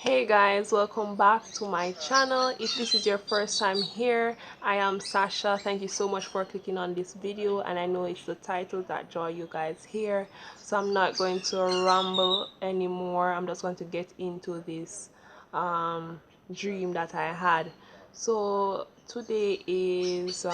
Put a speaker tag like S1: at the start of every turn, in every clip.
S1: Hey guys, welcome back to my channel. If this is your first time here, I am Sasha. Thank you so much for clicking on this video, and I know it's the title that draw you guys here, so I'm not going to ramble anymore. I'm just going to get into this dream that I had. So today is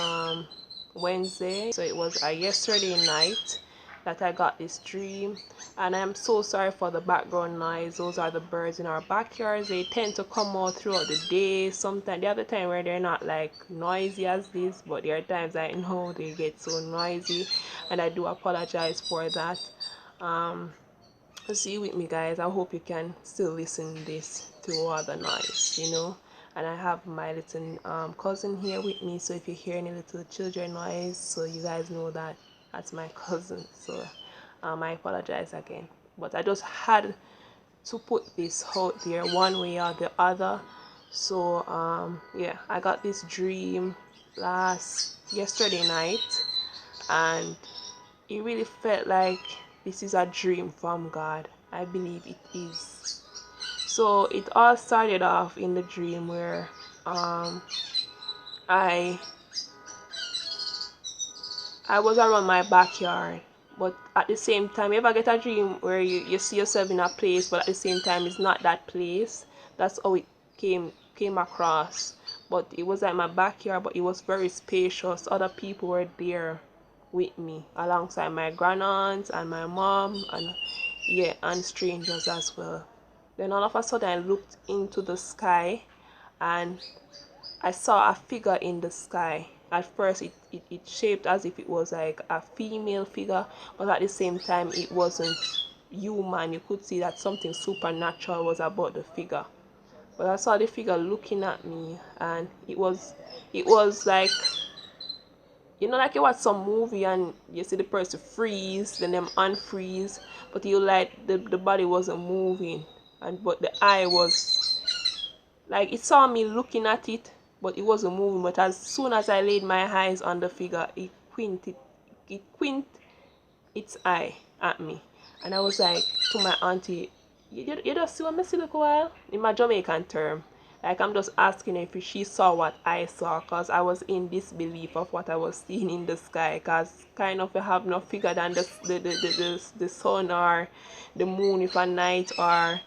S1: Wednesday, so it was yesterday night that I got this dream, and I'm so sorry for the background noise. Those are the birds in our backyards. They tend to come out throughout the day. Sometimes the other time where they're not like noisy as this, but there are times I know they get so noisy, and I do apologize for that. See with me guys, I hope you can still listen this through all the noise, and I have my little cousin here with me, so if you hear any little children noise, so you guys know that that's my cousin. So I apologize again, but I just had to put this out there one way or the other. So yeah, I got this dream yesterday night, and it really felt like this is a dream from God. I believe it is. So it all started off in the dream where I I was around my backyard, but at the same time, you ever get a dream where you see yourself in a place, but at the same time it's not that place? That's how it came across. But it was like my backyard, but it was very spacious. Other people were there with me, alongside my grandaunt and my mom, and yeah, and strangers as well. Then all of a sudden I looked into the sky, and I saw a figure in the sky. At first it shaped as if it was like a female figure, but at the same time it wasn't human. You could see that something supernatural was about the figure. But I saw the figure looking at me, and it was like, like you watch some movie and you see the person freeze, then them unfreeze, but you like the body wasn't moving, and but the eye was like, it saw me looking at it, but it wasn't moving. But as soon as I laid my eyes on the figure, it quint its eye at me. And I was like to my auntie, you just see what me see look a while? In my Jamaican term. Like, I'm just asking her if she saw what I saw, because I was in disbelief of what I was seeing in the sky, because kind of you have no figure than the sun or the moon if a night, or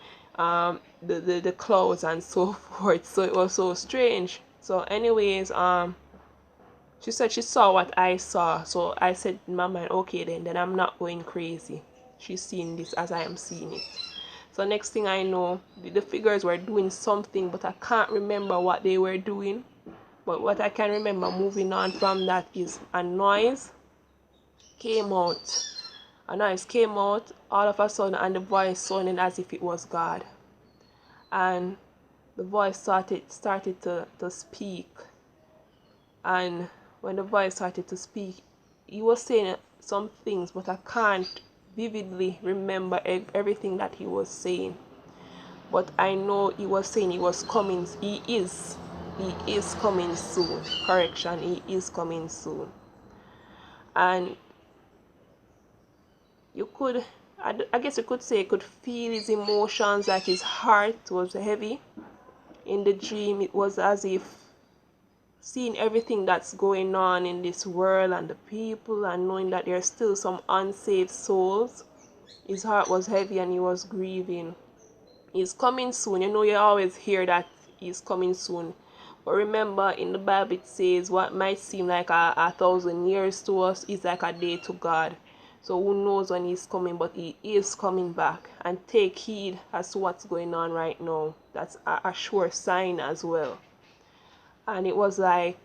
S1: the clouds and so forth. So it was so strange. So anyways, she said she saw what I saw. So I said in my mind, okay, then I'm not going crazy. She's seeing this as I am seeing it. So next thing I know, the figures were doing something, but I can't remember what they were doing. But what I can remember moving on from that is a noise came out. A noise came out all of a sudden, and the voice sounded as if it was God. And the voice started to speak. And when the voice started to speak, he was saying some things, but I can't vividly remember everything that he was saying. But I know he was saying he was coming. He is coming soon. Correction, he is coming soon. And you could, I guess you could say, you could feel his emotions, like his heart was heavy. In the dream, it was as if seeing everything that's going on in this world and the people, and knowing that there are still some unsaved souls. His heart was heavy and he was grieving. He's coming soon. You always hear that he's coming soon. But remember, in the Bible it says what might seem like a 1,000 years to us is like a day to God. So who knows when he's coming, but he is coming back. And take heed as to what's going on right now. That's a sure sign as well. And it was like,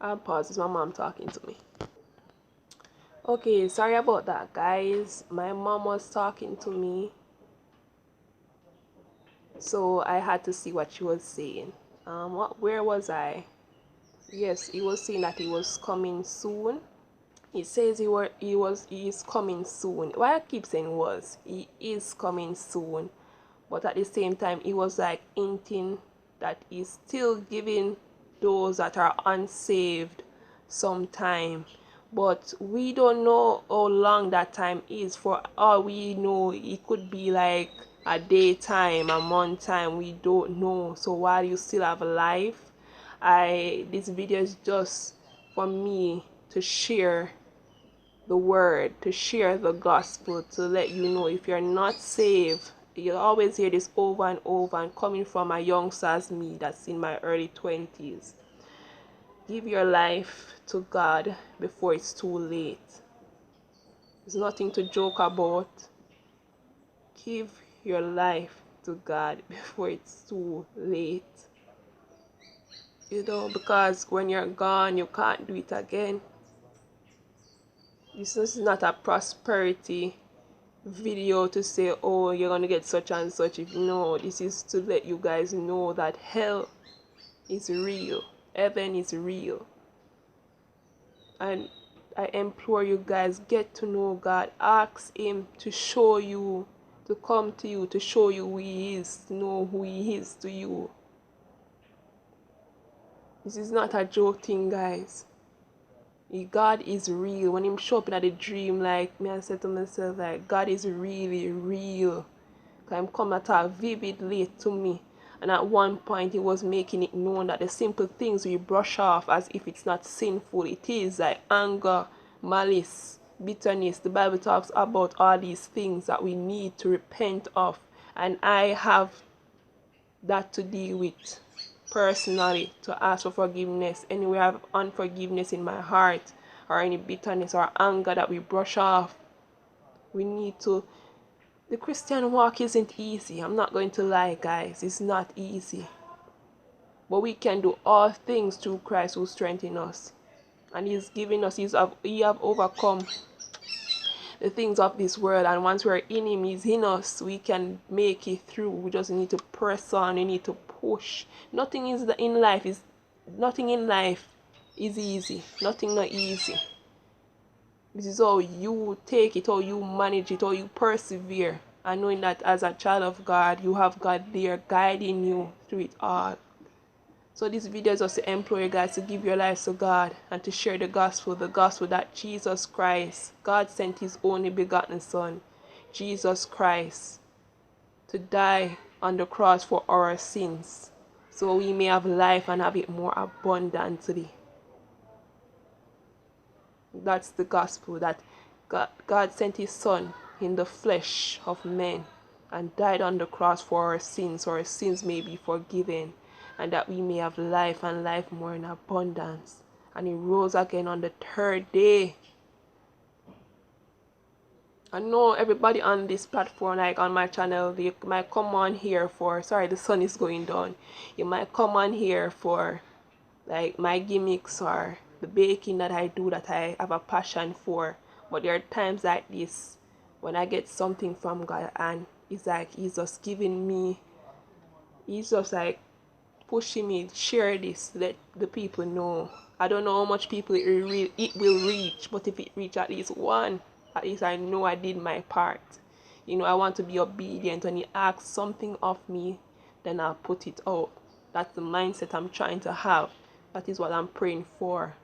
S1: I'll pause, it's my mom talking to me. Okay, sorry about that guys. My mom was talking to me, so I had to see what she was saying. Where was I? Yes, he was saying that he was coming soon. He says he is coming soon. Why I keep saying he is coming soon, but at the same time he was like hinting that he's still giving those that are unsaved some time. but we don't know how long that time is. For all we know, it could be like a day time, a month time, we don't know. So while you still have a life, this video is just for me to share the word, to share the gospel, to let you know if you're not saved. You always hear this over and over, and coming from a youngster as me that's in my early 20s. Give your life to God before it's too late. There's nothing to joke about. Give your life to God before it's too late. You know, because when you're gone, you can't do it again. This is not a prosperity video to say, oh, you're gonna get such and such. If no, this is to let you guys know that hell is real, heaven is real. And I implore you guys, get to know God. Ask him to show you, to come to you, to show you who he is, to know who he is to you. This is not a joke thing, guys. God is real. When him show up in a dream, like me, I said to myself, like, God is really real. Him come at all vividly to me. And at one point he was making it known that the simple things we brush off as if it's not sinful, it is, like anger, malice, bitterness. The Bible talks about all these things that we need to repent of. And I have that to deal with personally, to ask for forgiveness. Anywhere I have unforgiveness in my heart, or any bitterness or anger that we brush off, we need to. The Christian walk isn't easy. I'm not going to lie, guys. It's not easy. But we can do all things through Christ who strengthens us. And he's giving us, he have overcome the things of this world. And once we're in him, he's in us. We can make it through. We just need to press on. We need to push. Nothing in life is easy. Nothing not easy. This is how you take it, how you manage it, how you persevere. And knowing that as a child of God, you have God there guiding you through it all. So this video is just to implore you guys to give your lives to God and to share the gospel that Jesus Christ, God sent his only begotten Son, Jesus Christ, to die on the cross for our sins, so we may have life and have it more abundantly. That's the gospel, that God sent his Son in the flesh of men and died on the cross for our sins, so our sins may be forgiven, and that we may have life and life more in abundance. And he rose again on the third day. I know everybody on this platform, like on my channel, you might come on here for, sorry, the sun is going down. You might come on here for like my gimmicks or the baking that I do, that I have a passion for. But there are times like this when I get something from God, and it's like he's just giving me, he's just like pushing me, share this, let the people know. I don't know how much people it will reach, but if it reach at least one, at least I know I did my part. You know, I want to be obedient. When he asks something of me, then I'll put it out. That's the mindset I'm trying to have. That is what I'm praying for.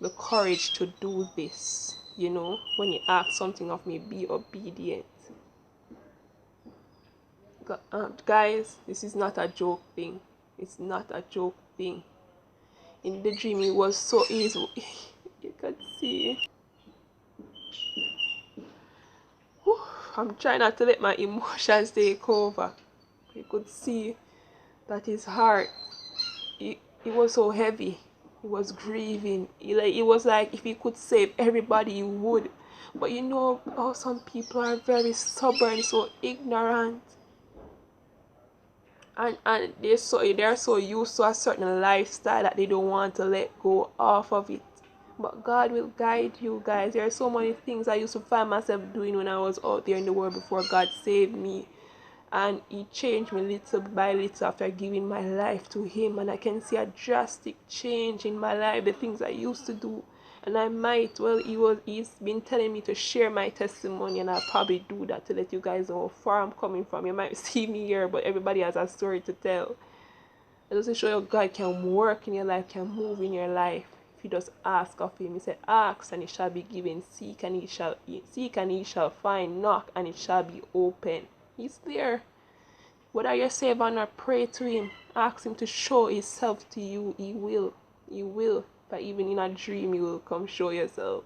S1: The courage to do this. You know, when he asks something of me, be obedient. Guys, this is not a joke thing. It's not a joke thing. In the dream, it was so easy. You could see. Whew, I'm trying not to let my emotions take over. You could see that his heart, it was so heavy. He was grieving. It was like if he could save everybody, he would. But you know how some people are very stubborn, so ignorant. And they're so used to a certain lifestyle that they don't want to let go off of it. But God will guide you guys. There are so many things I used to find myself doing when I was out there in the world before God saved me. And he changed me little by little after giving my life to him. And I can see a drastic change in my life, the things I used to do. And I might, well, he's been telling me to share my testimony, and I'll probably do that to let you guys know how far I'm coming from. You might see me here, but everybody has a story to tell. It doesn't show you God can work in your life, can move in your life. if you just ask of him. He said, ask and it shall be given, seek and ye shall find, knock and it shall be open. He's there. Whether you save or not, pray to him. Ask him to show himself to you. He will. He will. But even in a dream, he will come show yourself.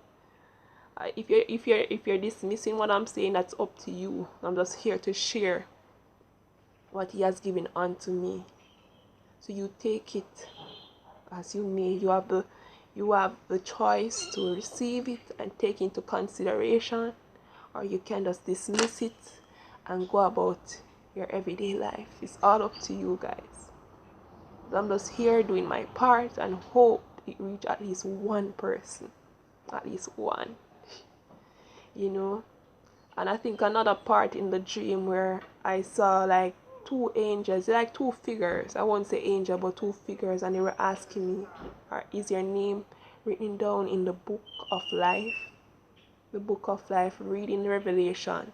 S1: If you're dismissing what I'm saying, that's up to you. I'm just here to share what he has given unto me. So you take it as you may. You have the choice to receive it and take into consideration, or you can just dismiss it and go about your everyday life. It's all up to you guys. I'm just here doing my part and hope it reach at least one person. At least one. You know? And I think another part in the dream where I saw like two angels, like two figures. I won't say angel, but two figures, and they were asking me, is your name written down in the book of life? The book of life, reading Revelation.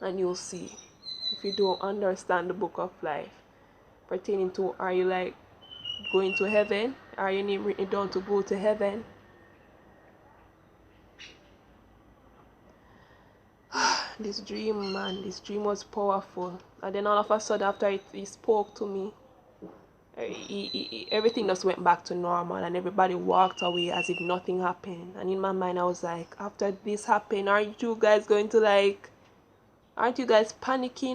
S1: And you'll see. If you don't understand the book of life pertaining to, are you like going to heaven? Are your name written down to go to heaven? This dream, man, this dream was powerful. And then all of a sudden, after he spoke to me, everything just went back to normal, and everybody walked away as if nothing happened. And in my mind, I was like, after this happened, aren't you guys panicking?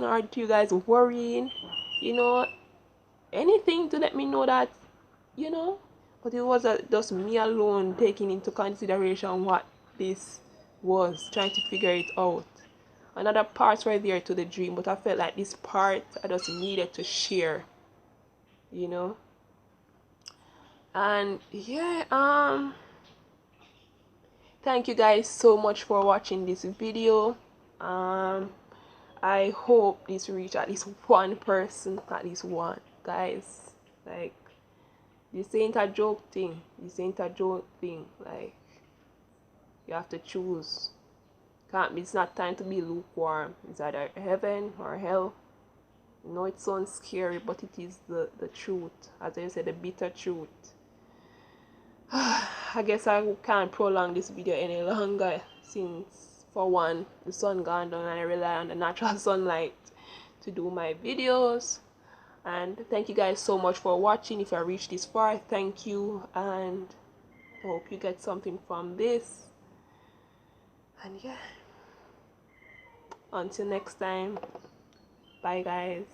S1: Aren't you guys worrying? You know, anything to let me know that, you know? But it was just me alone taking into consideration what this was, trying to figure it out. Another parts were there to the dream, but I felt like this part I just needed to share, you know. And yeah, thank you guys so much for watching this video. I hope this reach at least one person, at least one, guys. Like, this ain't a joke thing. This ain't a joke thing. Like, you have to choose. It's not time to be lukewarm. It's either heaven or hell. I know it sounds scary, but it is the truth. As I said, the bitter truth. I guess I can't prolong this video any longer, since for one, the sun gone down and I rely on the natural sunlight to do my videos. And thank you guys so much for watching. If I reached this far, thank you, and I hope you get something from this. And yeah, until next time, bye guys.